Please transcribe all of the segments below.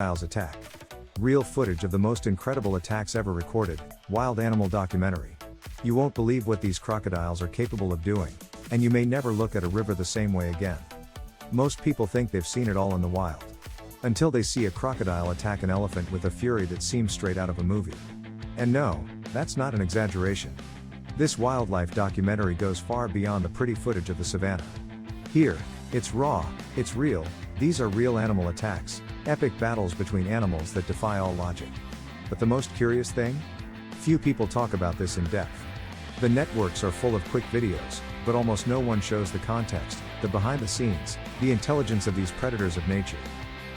Crocodiles attack. Real footage of the most incredible attacks ever recorded, wild animal documentary. You won't believe what these crocodiles are capable of doing, and you may never look at a river the same way again. Most people think they've seen it all in the wild. Until they see a crocodile attack an elephant with a fury that seems straight out of a movie. And no, that's not an exaggeration. This wildlife documentary goes far beyond the pretty footage of the savannah. Here, it's raw, it's real, these are real animal attacks, epic battles between animals that defy all logic. But the most curious thing? Few people talk about this in depth. The networks are full of quick videos, but almost no one shows the context, the behind the scenes, the intelligence of these predators of nature.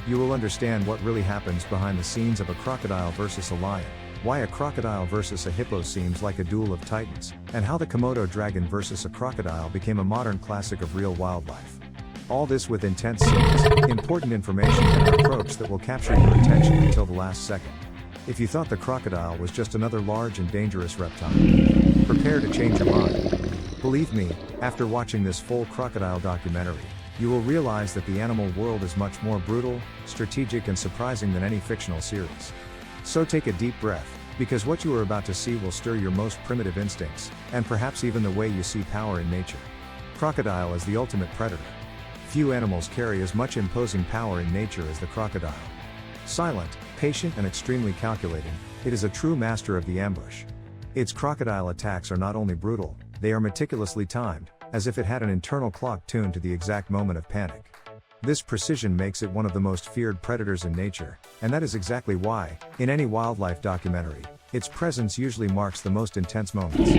You will understand what really happens behind the scenes of a crocodile versus a lion, why a crocodile versus a hippo seems like a duel of titans, and how the Komodo dragon versus a crocodile became a modern classic of real wildlife. All this with intense scenes, important information and an approach that will capture your attention until the last second. If you thought the crocodile was just another large and dangerous reptile, prepare to change your mind. Believe me, after watching this full crocodile documentary, you will realize that the animal world is much more brutal, strategic and surprising than any fictional series. So take a deep breath, because what you are about to see will stir your most primitive instincts, and perhaps even the way you see power in nature. Crocodile is the ultimate predator. Few animals carry as much imposing power in nature as the crocodile. Silent, patient and extremely calculating, it is a true master of the ambush. Its crocodile attacks are not only brutal, they are meticulously timed, as if it had an internal clock tuned to the exact moment of panic. This precision makes it one of the most feared predators in nature, and that is exactly why, in any wildlife documentary, its presence usually marks the most intense moments.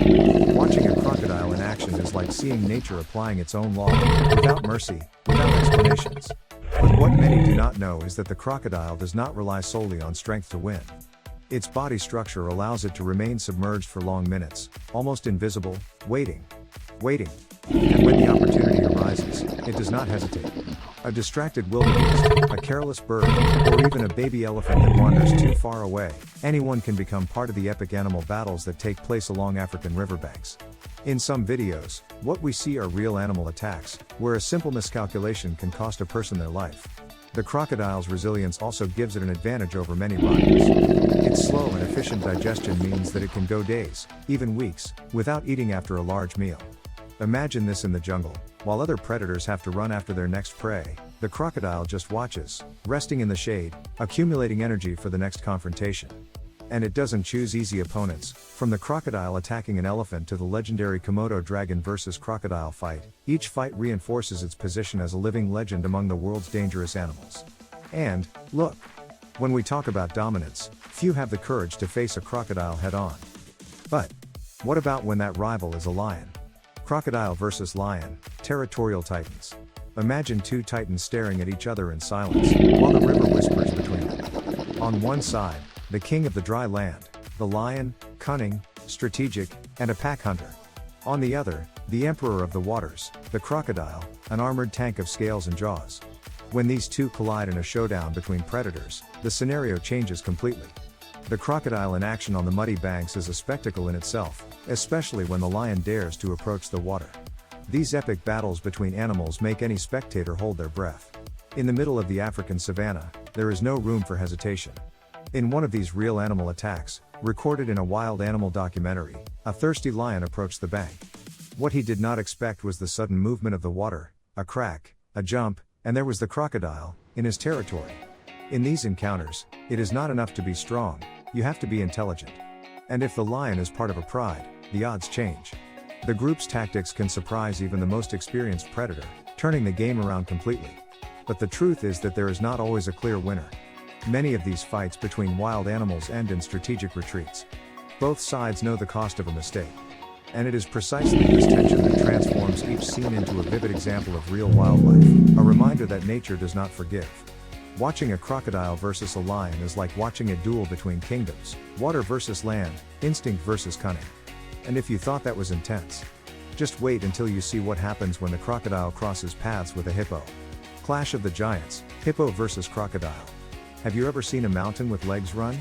Watching a crocodile in action is like seeing nature applying its own law, without mercy, without explanations. But what many do not know is that the crocodile does not rely solely on strength to win. Its body structure allows it to remain submerged for long minutes, almost invisible, waiting. And when the opportunity arises, it does not hesitate. A distracted wildebeest, a careless bird, or even a baby elephant that wanders too far away, anyone can become part of the epic animal battles that take place along African riverbanks. In some videos, what we see are real animal attacks, where a simple miscalculation can cost a person their life. The crocodile's resilience also gives it an advantage over many riders. Its slow and efficient digestion means that it can go days, even weeks, without eating after a large meal. Imagine this in the jungle. While other predators have to run after their next prey, the crocodile just watches, resting in the shade, accumulating energy for the next confrontation. And it doesn't choose easy opponents, from the crocodile attacking an elephant to the legendary Komodo dragon versus crocodile fight. Each fight reinforces its position as a living legend among the world's dangerous animals. And, look, when we talk about dominance, few have the courage to face a crocodile head-on. But what about when that rival is a lion? Crocodile versus lion, territorial titans. Imagine two titans staring at each other in silence, while the river whispers between them. On one side, the king of the dry land, the lion, cunning, strategic, and a pack hunter. On the other, the emperor of the waters, the crocodile, an armored tank of scales and jaws. When these two collide in a showdown between predators, the scenario changes completely. The crocodile in action on the muddy banks is a spectacle in itself, especially when the lion dares to approach the water. These epic battles between animals make any spectator hold their breath. In the middle of the African savanna, there is no room for hesitation. In one of these real animal attacks, recorded in a wild animal documentary, a thirsty lion approached the bank. What he did not expect was the sudden movement of the water, a crack, a jump, and there was the crocodile, in his territory. In these encounters, it is not enough to be strong, you have to be intelligent. And if the lion is part of a pride, the odds change. The group's tactics can surprise even the most experienced predator, turning the game around completely. But the truth is that there is not always a clear winner. Many of these fights between wild animals end in strategic retreats. Both sides know the cost of a mistake. And it is precisely this tension that transforms each scene into a vivid example of real wildlife, a reminder that nature does not forgive. Watching a crocodile versus a lion is like watching a duel between kingdoms, water versus land, instinct versus cunning. And if you thought that was intense, just wait until you see what happens when the crocodile crosses paths with a hippo. Clash of the Giants, hippo versus crocodile. Have you ever seen a mountain with legs run?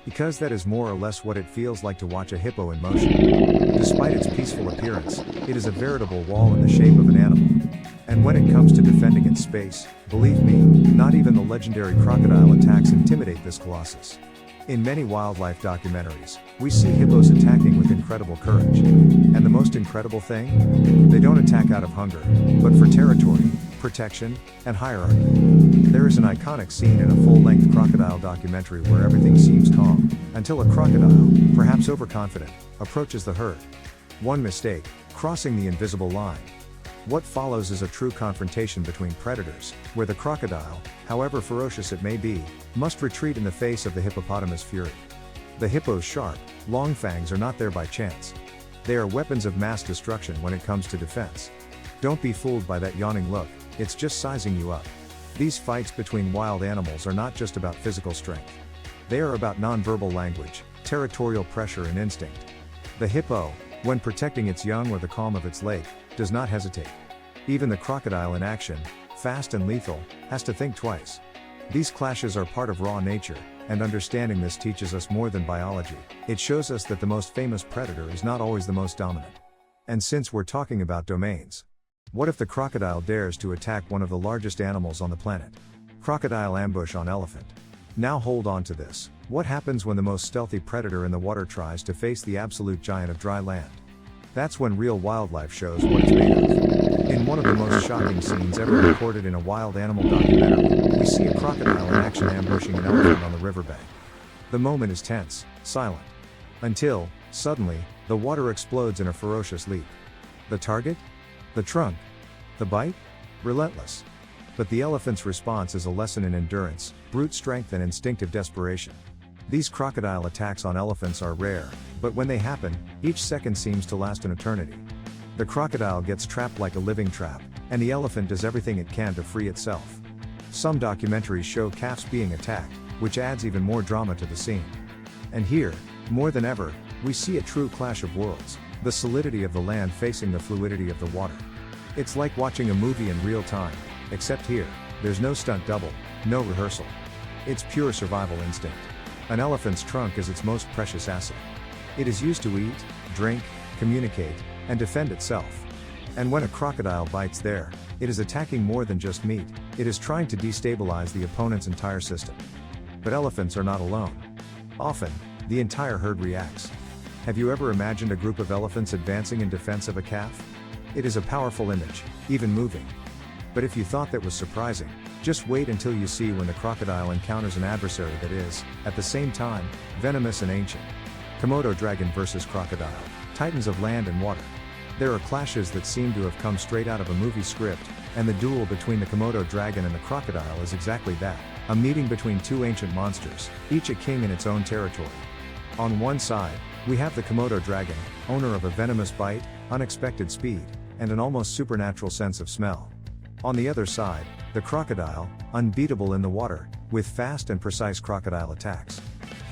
Because that is more or less what it feels like to watch a hippo in motion. Despite its peaceful appearance, it is a veritable wall in the shape of an animal. And when it comes to defending its space, believe me, not even the legendary crocodile attacks intimidate this colossus. In many wildlife documentaries, we see hippos attacking with incredible courage. And the most incredible thing? They don't attack out of hunger, but for territory, protection, and hierarchy. There is an iconic scene in a full-length crocodile documentary where everything seems calm, until a crocodile, perhaps overconfident, approaches the herd. One mistake, crossing the invisible line. What follows is a true confrontation between predators, where the crocodile, however ferocious it may be, must retreat in the face of the hippopotamus' fury. The hippo's sharp, long fangs are not there by chance. They are weapons of mass destruction when it comes to defense. Don't be fooled by that yawning look, it's just sizing you up. These fights between wild animals are not just about physical strength. They are about nonverbal language, territorial pressure and instinct. The hippo, when protecting its young or the calm of its lake, does not hesitate. Even the crocodile in action, fast and lethal, has to think twice. These clashes are part of raw nature, and understanding this teaches us more than biology. It shows us that the most famous predator is not always the most dominant. And since we're talking about domains, what if the crocodile dares to attack one of the largest animals on the planet? Crocodile ambush on elephant. Now hold on to this. What happens when the most stealthy predator in the water tries to face the absolute giant of dry land? That's when real wildlife shows what it's made of. In one of the most shocking scenes ever recorded in a wild animal documentary, we see a crocodile in action ambushing an elephant on the riverbank. The moment is tense, silent. Until, suddenly, the water explodes in a ferocious leap. The target? The trunk. The bite? Relentless. But the elephant's response is a lesson in endurance, brute strength and instinctive desperation. These crocodile attacks on elephants are rare, but when they happen, each second seems to last an eternity. The crocodile gets trapped like a living trap, and the elephant does everything it can to free itself. Some documentaries show calves being attacked, which adds even more drama to the scene. And here, more than ever, we see a true clash of worlds, the solidity of the land facing the fluidity of the water. It's like watching a movie in real time, except here, there's no stunt double, no rehearsal. It's pure survival instinct. An elephant's trunk is its most precious asset. It is used to eat, drink, communicate, and defend itself. And when a crocodile bites there, it is attacking more than just meat, it is trying to destabilize the opponent's entire system. But elephants are not alone. Often, the entire herd reacts. Have you ever imagined a group of elephants advancing in defense of a calf? It is a powerful image, even moving. But if you thought that was surprising, just wait until you see when the crocodile encounters an adversary that is, at the same time, venomous and ancient. Komodo dragon versus crocodile, titans of land and water. There are clashes that seem to have come straight out of a movie script, and the duel between the Komodo dragon and the crocodile is exactly that, a meeting between two ancient monsters, each a king in its own territory. On one side, we have the Komodo dragon, owner of a venomous bite, unexpected speed, and an almost supernatural sense of smell. On the other side, the crocodile, unbeatable in the water, with fast and precise crocodile attacks.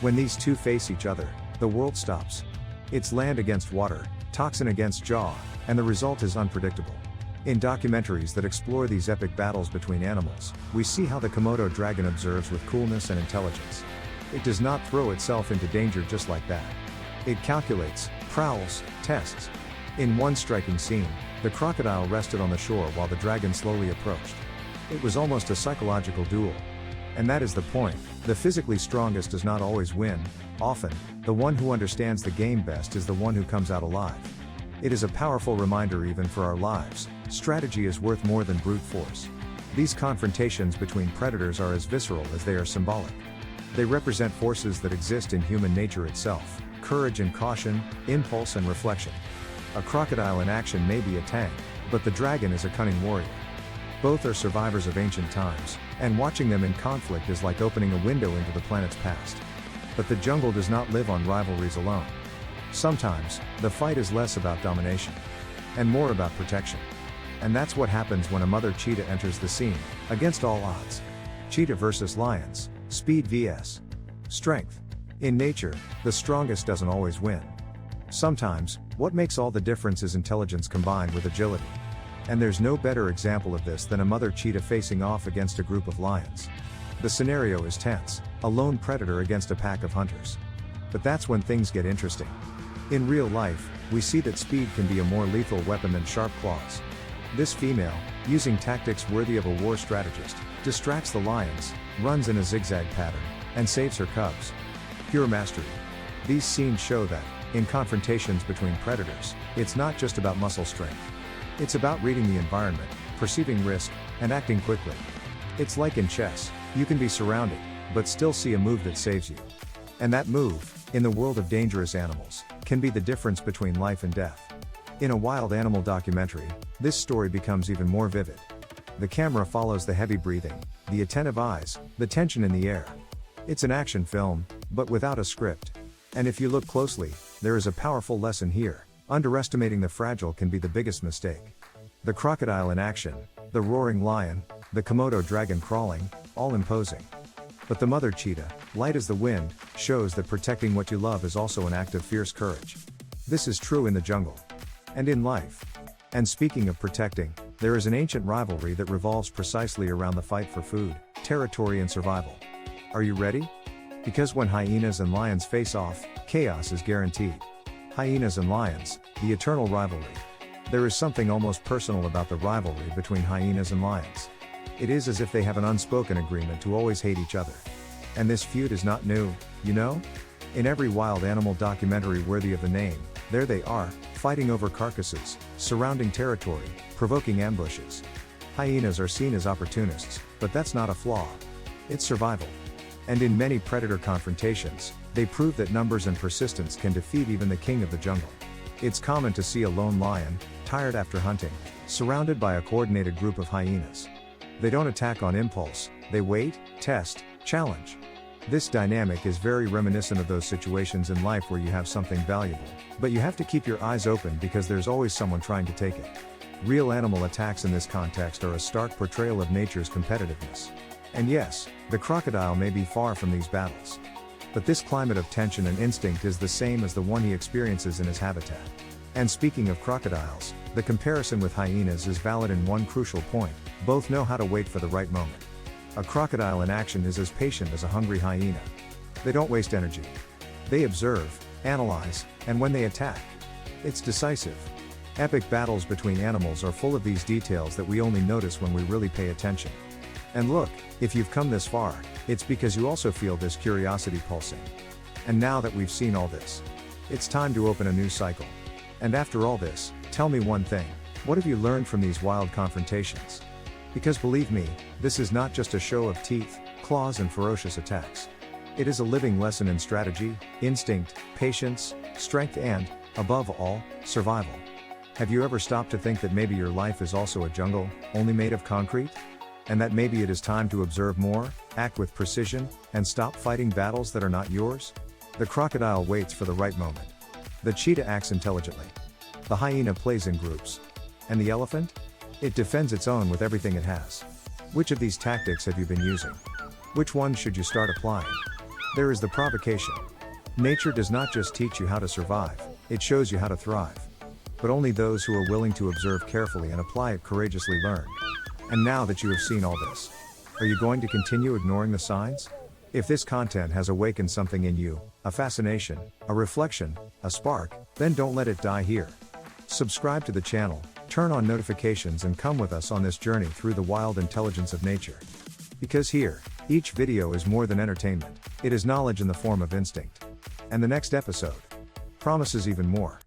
When these two face each other, the world stops. It's land against water, toxin against jaw, and the result is unpredictable. In documentaries that explore these epic battles between animals, we see how the Komodo dragon observes with coolness and intelligence. It does not throw itself into danger just like that. It calculates, prowls, tests. In one striking scene, the crocodile rested on the shore while the dragon slowly approached. It was almost a psychological duel. And that is the point, the physically strongest does not always win. Often, the one who understands the game best is the one who comes out alive. It is a powerful reminder even for our lives, strategy is worth more than brute force. These confrontations between predators are as visceral as they are symbolic. They represent forces that exist in human nature itself, courage and caution, impulse and reflection. A crocodile in action may be a tank, but the dragon is a cunning warrior. Both are survivors of ancient times, and watching them in conflict is like opening a window into the planet's past. But the jungle does not live on rivalries alone. Sometimes, the fight is less about domination, and more about protection. And that's what happens when a mother cheetah enters the scene, against all odds. Cheetah versus lions, speed vs. strength. In nature, the strongest doesn't always win. Sometimes, what makes all the difference is intelligence combined with agility. And there's no better example of this than a mother cheetah facing off against a group of lions. The scenario is tense, a lone predator against a pack of hunters. But that's when things get interesting. In real life, we see that speed can be a more lethal weapon than sharp claws. This female, using tactics worthy of a war strategist, distracts the lions, runs in a zigzag pattern, and saves her cubs. Pure mastery. These scenes show that, in confrontations between predators, it's not just about muscle strength. It's about reading the environment, perceiving risk, and acting quickly. It's like in chess, you can be surrounded, but still see a move that saves you. And that move, in the world of dangerous animals, can be the difference between life and death. In a wild animal documentary, this story becomes even more vivid. The camera follows the heavy breathing, the attentive eyes, the tension in the air. It's an action film, but without a script. And if you look closely, there is a powerful lesson here. Underestimating the fragile can be the biggest mistake. The crocodile in action, the roaring lion, the Komodo dragon crawling, all imposing. But the mother cheetah, light as the wind, shows that protecting what you love is also an act of fierce courage. This is true in the jungle. And in life. And speaking of protecting, there is an ancient rivalry that revolves precisely around the fight for food, territory and survival. Are you ready? Because when hyenas and lions face off, chaos is guaranteed. Hyenas and lions, the eternal rivalry. There is something almost personal about the rivalry between hyenas and lions. It is as if they have an unspoken agreement to always hate each other. And this feud is not new, you know? In every wild animal documentary worthy of the name, there they are, fighting over carcasses, surrounding territory, provoking ambushes. Hyenas are seen as opportunists, but that's not a flaw. It's survival. And in many predator confrontations, they prove that numbers and persistence can defeat even the king of the jungle. It's common to see a lone lion, tired after hunting, surrounded by a coordinated group of hyenas. They don't attack on impulse, they wait, test, challenge. This dynamic is very reminiscent of those situations in life where you have something valuable, but you have to keep your eyes open because there's always someone trying to take it. Real animal attacks in this context are a stark portrayal of nature's competitiveness. And yes, the crocodile may be far from these battles. But this climate of tension and instinct is the same as the one he experiences in his habitat. And speaking of crocodiles, the comparison with hyenas is valid in one crucial point: both know how to wait for the right moment. A crocodile in action is as patient as a hungry hyena. They don't waste energy. They observe, analyze, and when they attack, it's decisive. Epic battles between animals are full of these details that we only notice when we really pay attention. And look, if you've come this far, it's because you also feel this curiosity pulsing. And now that we've seen all this, it's time to open a new cycle. And after all this, tell me one thing: what have you learned from these wild confrontations? Because believe me, this is not just a show of teeth, claws and ferocious attacks. It is a living lesson in strategy, instinct, patience, strength and, above all, survival. Have you ever stopped to think that maybe your life is also a jungle, only made of concrete? And that maybe it is time to observe more, act with precision, and stop fighting battles that are not yours? The crocodile waits for the right moment. The cheetah acts intelligently. The hyena plays in groups. And the elephant? It defends its own with everything it has. Which of these tactics have you been using? Which one should you start applying? There is the provocation. Nature does not just teach you how to survive, it shows you how to thrive. But only those who are willing to observe carefully and apply it courageously learn. And now that you have seen all this, are you going to continue ignoring the signs? If this content has awakened something in you, a fascination, a reflection, a spark, then don't let it die here. Subscribe to the channel, turn on notifications and come with us on this journey through the wild intelligence of nature. Because here, each video is more than entertainment, it is knowledge in the form of instinct. And the next episode promises even more.